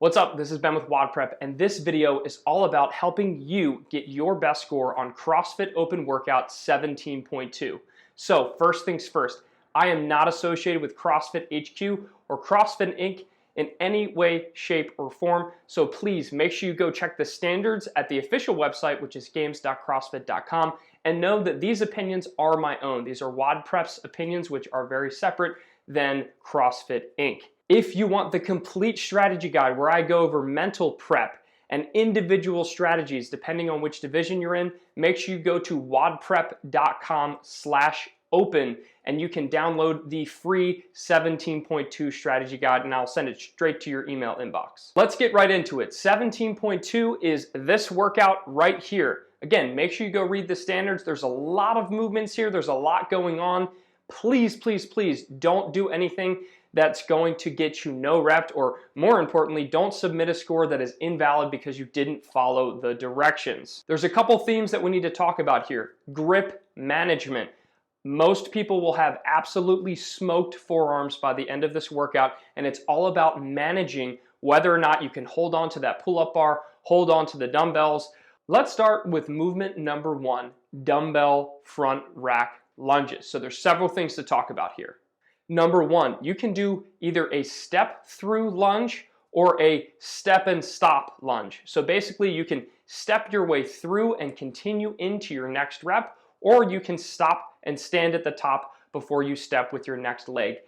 What's up? This is Ben with WODprep, and this video is all about helping you get your best score on CrossFit Open Workout 17.2. So first things first, I am not associated with CrossFit HQ or CrossFit Inc. in any way, shape, or form. So please make sure you go check the standards at the official website, which is games.crossfit.com, and know that these opinions are my own. These are WODprep's opinions, which are very separate than CrossFit Inc. If you want the complete strategy guide where I go over mental prep and individual strategies depending on which division you're in, make sure you go to wodprep.com/open and you can download the free 17.2 strategy guide and I'll send it straight to your email inbox. Let's get right into it. 17.2 is this workout right here. Again, make sure you go read the standards. There's a lot of movements here. There's a lot going on. Please, please, please don't do anything that's going to get you no rep, or more importantly, don't submit a score that is invalid because you didn't follow the directions. There's a couple themes that we need to talk about here. Grip management. Most people will have absolutely smoked forearms by the end of this workout, and it's all about managing whether or not you can hold on to that pull-up bar, hold on to the dumbbells. Let's start with movement number one, dumbbell front rack lunges. So there's several things to talk about here. Number one, you can do either a step through lunge or a step and stop lunge. So basically you can step your way through and continue into your next rep, or you can stop and stand at the top before you step with your next leg.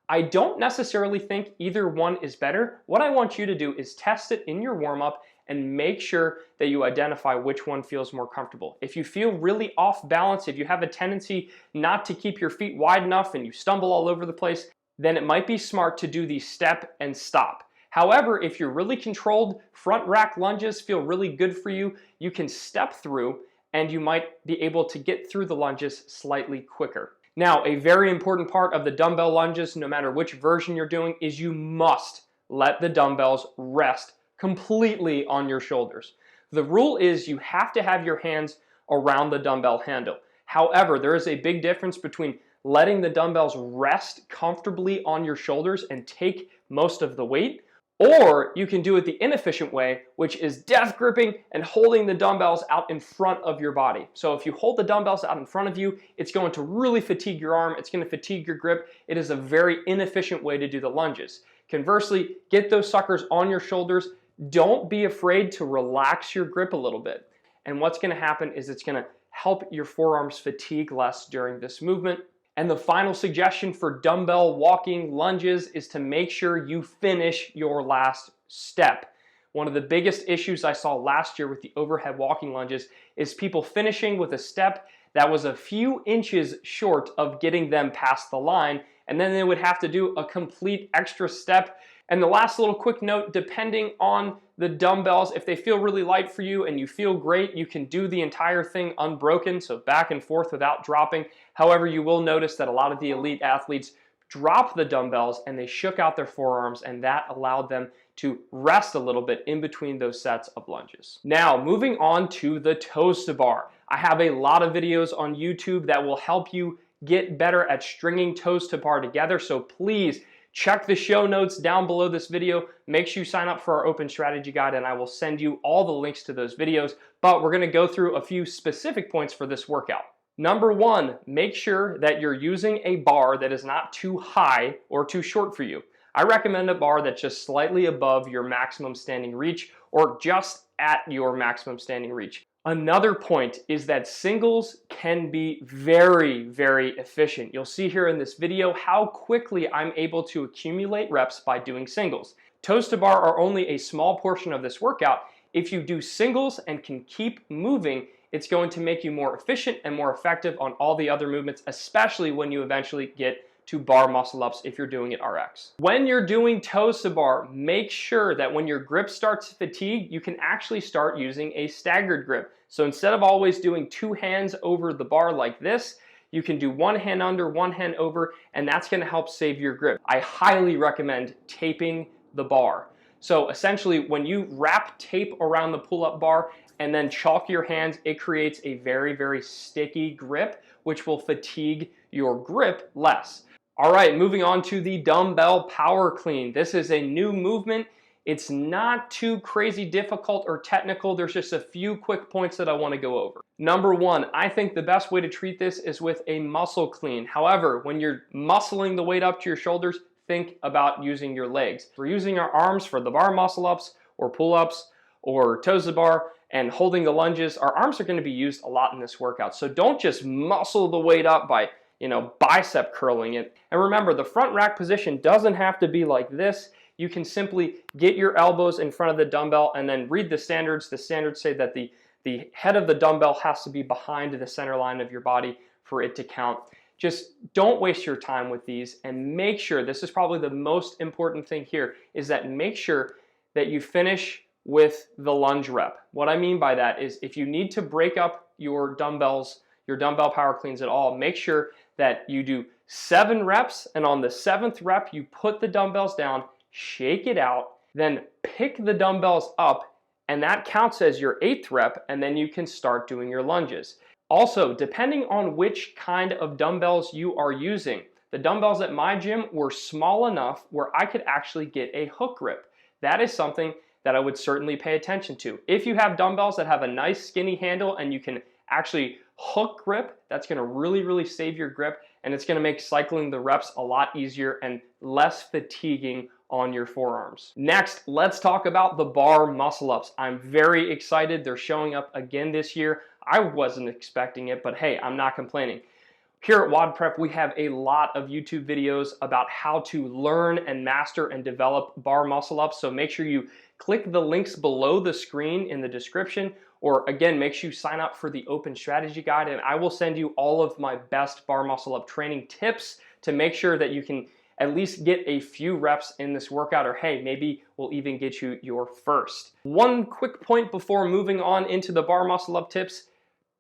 I don't necessarily think either one is better. What I want you to do is test it in your warm-up and make sure that you identify which one feels more comfortable. If you feel really off balance, if you have a tendency not to keep your feet wide enough and you stumble all over the place, then it might be smart to do the step and stop. However, if you're really controlled, front rack lunges feel really good for you, you can step through and you might be able to get through the lunges slightly quicker. Now, a very important part of the dumbbell lunges, no matter which version you're doing, is you must let the dumbbells rest completely on your shoulders. The rule is you have to have your hands around the dumbbell handle. However, there is a big difference between letting the dumbbells rest comfortably on your shoulders and take most of the weight, or you can do it the inefficient way, which is death gripping and holding the dumbbells out in front of your body. So if you hold the dumbbells out in front of you, it's going to really fatigue your arm, it's going to fatigue your grip. It is a very inefficient way to do the lunges. Conversely, get those suckers on your shoulders. Don't be afraid to relax your grip a little bit. And what's going to happen is it's going to help your forearms fatigue less during this movement. And the final suggestion for dumbbell walking lunges is to make sure you finish your last step. One of the biggest issues I saw last year with the overhead walking lunges is people finishing with a step that was a few inches short of getting them past the line, and then they would have to do a complete extra step. And the last little quick note, depending on the dumbbells, if they feel really light for you and you feel great, you can do the entire thing unbroken, so back and forth without dropping. However, you will notice that a lot of the elite athletes dropped the dumbbells and they shook out their forearms, and that allowed them to rest a little bit in between those sets of lunges. Now, moving on to the toes to bar. I have a lot of videos on YouTube that will help you get better at stringing toes to bar together, so please check the show notes down below this video. Make sure you sign up for our open strategy guide and I will send you all the links to those videos, but we're gonna go through a few specific points for this workout. Number one, make sure that you're using a bar that is not too high or too short for you. I recommend a bar that's just slightly above your maximum standing reach or just at your maximum standing reach. Another point is that singles can be very, very efficient. You'll see here in this video how quickly I'm able to accumulate reps by doing singles. Toes to bar are only a small portion of this workout. If you do singles and can keep moving, it's going to make you more efficient and more effective on all the other movements, especially when you eventually get to bar muscle ups if you're doing it RX. When you're doing toes to bar, make sure that when your grip starts to fatigue, you can actually start using a staggered grip. So instead of always doing two hands over the bar like this, you can do one hand under, one hand over, and that's gonna help save your grip. I highly recommend taping the bar. So essentially, when you wrap tape around the pull-up bar and then chalk your hands, it creates a very, very sticky grip, which will fatigue your grip less. All right, moving on to the dumbbell power clean. This is a new movement. It's not too crazy difficult or technical. There's just a few quick points that I want to go over. Number one, I think the best way to treat this is with a muscle clean. However, when you're muscling the weight up to your shoulders, think about using your legs. We're using our arms for the bar muscle ups or pull-ups or toes to the bar and holding the lunges. Our arms are going to be used a lot in this workout. So don't just muscle the weight up by, bicep curling it. And remember, the front rack position doesn't have to be like this. You can simply get your elbows in front of the dumbbell and then read the standards. The standards say that the head of the dumbbell has to be behind the center line of your body for it to count. Just don't waste your time with these, and make sure, this is probably the most important thing here, is that make sure that you finish with the lunge rep. What I mean by that is if you need to break up your dumbbells, your dumbbell power cleans at all, make sure that you do 7 reps, and on the 7th rep, you put the dumbbells down, shake it out, then pick the dumbbells up, and that counts as your 8th rep, and then you can start doing your lunges. Also, depending on which kind of dumbbells you are using, the dumbbells at my gym were small enough where I could actually get a hook grip. That is something that I would certainly pay attention to. If you have dumbbells that have a nice skinny handle and you can actually hook grip, that's gonna really, really save your grip, and it's gonna make cycling the reps a lot easier and less fatiguing on your forearms. Next, let's talk about the bar muscle ups. I'm very excited. They're showing up again this year. I wasn't expecting it, but hey, I'm not complaining. Here at WODprep, we have a lot of YouTube videos about how to learn and master and develop bar muscle ups. So make sure you click the links below the screen in the description, or again, make sure you sign up for the open strategy guide, and I will send you all of my best bar muscle up training tips to make sure that you can at least get a few reps in this workout, or hey, maybe we'll even get you your first. One quick point before moving on into the bar muscle up tips.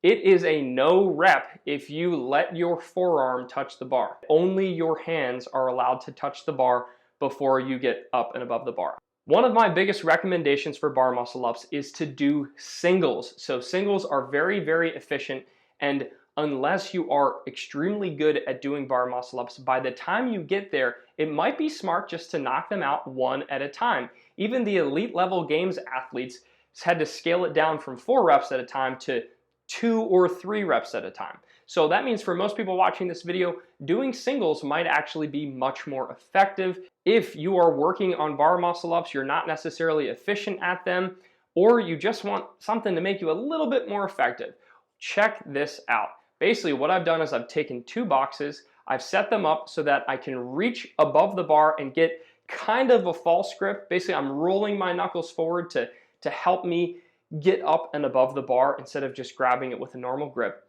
It is a no rep if you let your forearm touch the bar. Only your hands are allowed to touch the bar before you get up and above the bar. One of my biggest recommendations for bar muscle ups is to do singles. So singles are very, very efficient, and unless you are extremely good at doing bar muscle ups, by the time you get there, it might be smart just to knock them out one at a time. Even the elite level games athletes had to scale it down from 4 reps at a time to 2 or 3 reps at a time. So that means for most people watching this video, doing singles might actually be much more effective. If you are working on bar muscle ups, you're not necessarily efficient at them, or you just want something to make you a little bit more effective, check this out. Basically, what I've done is I've taken 2 boxes, I've set them up so that I can reach above the bar and get kind of a false grip. Basically, I'm rolling my knuckles forward to help me get up and above the bar instead of just grabbing it with a normal grip.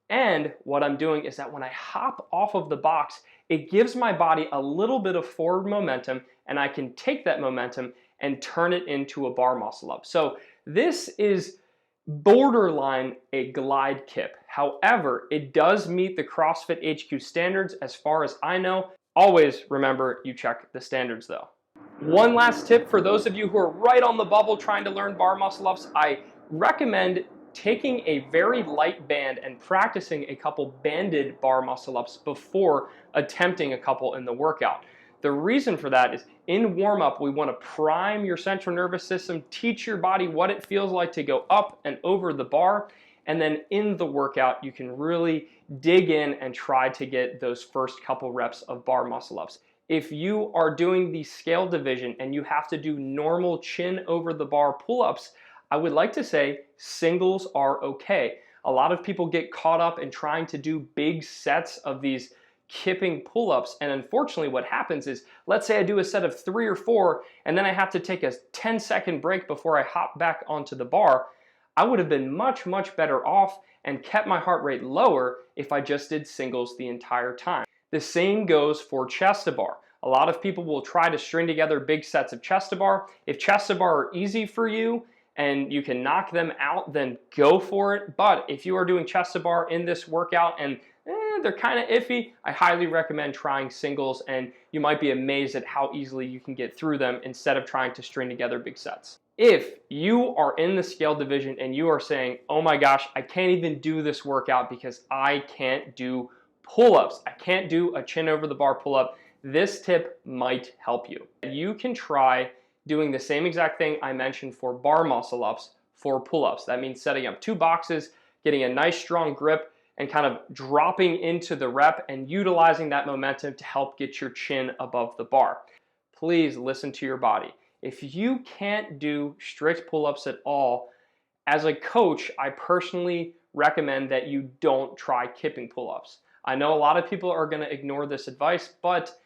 And what I'm doing is that when I hop off of the box, it gives my body a little bit of forward momentum, and I can take that momentum and turn it into a bar muscle up. So this is borderline a glide kip. However, it does meet the CrossFit HQ standards as far as I know. Always remember, you check the standards though. One last tip for those of you who are right on the bubble trying to learn bar muscle ups, I recommend taking a very light band and practicing a couple banded bar muscle ups before attempting a couple in the workout. The reason for that is in warm-up, we want to prime your central nervous system, teach your body what it feels like to go up and over the bar, and then in the workout, you can really dig in and try to get those first couple reps of bar muscle ups. If you are doing the scale division and you have to do normal chin over the bar pull-ups, I would like to say singles are okay. A lot of people get caught up in trying to do big sets of these kipping pull-ups, and unfortunately what happens is, let's say I do a set of 3 or 4 and then I have to take a 10-second break before I hop back onto the bar. I would have been much, much better off and kept my heart rate lower if I just did singles the entire time. The same goes for chest to bar. A lot of people will try to string together big sets of chest to bar. If chest to bar are easy for you and you can knock them out, then go for it. But if you are doing chest to bar in this workout and they're kind of iffy, I highly recommend trying singles, and you might be amazed at how easily you can get through them instead of trying to string together big sets. If you are in the scale division and you are saying, oh my gosh, I can't even do this workout because I can't do pull-ups, I can't do a chin over the bar pull-up, this tip might help you. You can try doing the same exact thing I mentioned for bar muscle ups for pull-ups. That means setting up 2 boxes, getting a nice strong grip, and kind of dropping into the rep and utilizing that momentum to help get your chin above the bar. Please listen to your body. If you can't do strict pull-ups at all, as a coach, I personally recommend that you don't try kipping pull-ups. I know a lot of people are going to ignore this advice, but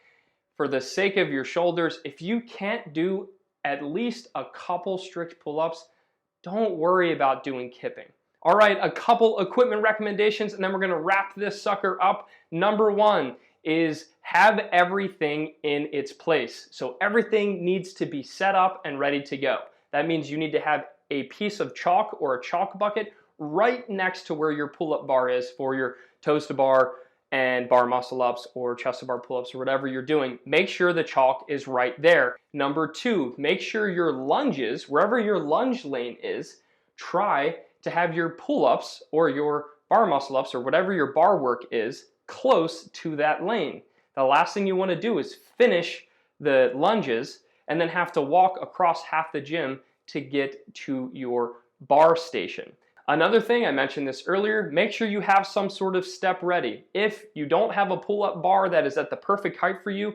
for the sake of your shoulders, if you can't do at least a couple strict pull-ups, don't worry about doing kipping. All right, a couple equipment recommendations, and then we're gonna wrap this sucker up. Number 1 is have everything in its place. So everything needs to be set up and ready to go. That means you need to have a piece of chalk or a chalk bucket right next to where your pull-up bar is for your toes to bar and bar muscle ups or chest to bar pull-ups or whatever you're doing. Make sure the chalk is right there. Number 2, make sure your lunges, wherever your lunge lane is, try to have your pull-ups or your bar muscle ups or whatever your bar work is close to that lane. The last thing you want to do is finish the lunges and then have to walk across half the gym to get to your bar station. Another thing, I mentioned this earlier, make sure you have some sort of step ready. If you don't have a pull-up bar that is at the perfect height for you,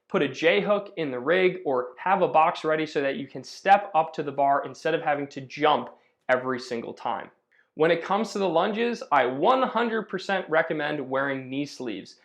put a J-hook in the rig or have a box ready so that you can step up to the bar instead of having to jump every single time. When it comes to the lunges, I 100% recommend wearing knee sleeves.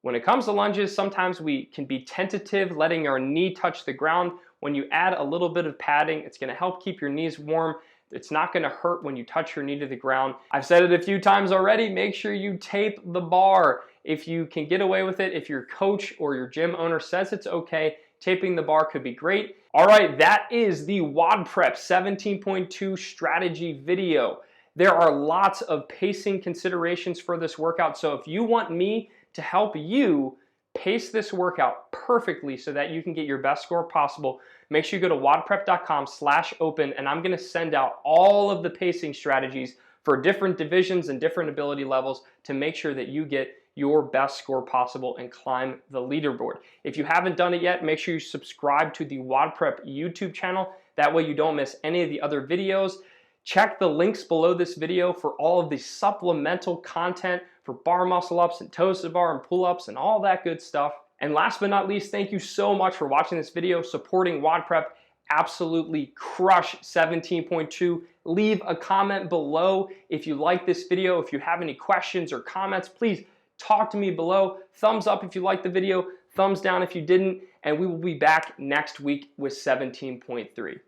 When it comes to lunges, sometimes we can be tentative, letting our knee touch the ground. When you add a little bit of padding, it's going to help keep your knees warm. It's not going to hurt when you touch your knee to the ground. I've said it a few times already, make sure you tape the bar. If you can get away with it, if your coach or your gym owner says it's okay, taping the bar could be great. All right, that is the WODprep 17.2 strategy video. There are lots of pacing considerations for this workout, so if you want me to help you pace this workout perfectly so that you can get your best score possible, make sure you go to wodprep.com/open, and I'm gonna send out all of the pacing strategies for different divisions and different ability levels to make sure that you get your best score possible and climb the leaderboard. If you haven't done it yet, make sure you subscribe to the WODprep YouTube channel. That way you don't miss any of the other videos. Check the links below this video for all of the supplemental content for bar muscle ups and toes to bar and pull-ups and all that good stuff. And last but not least, thank you so much for watching this video, supporting WODprep. Absolutely crush 17.2. Leave a comment below if you like this video. If you have any questions or comments, please talk to me below. Thumbs up if you liked the video, thumbs down if you didn't, and we will be back next week with 17.3.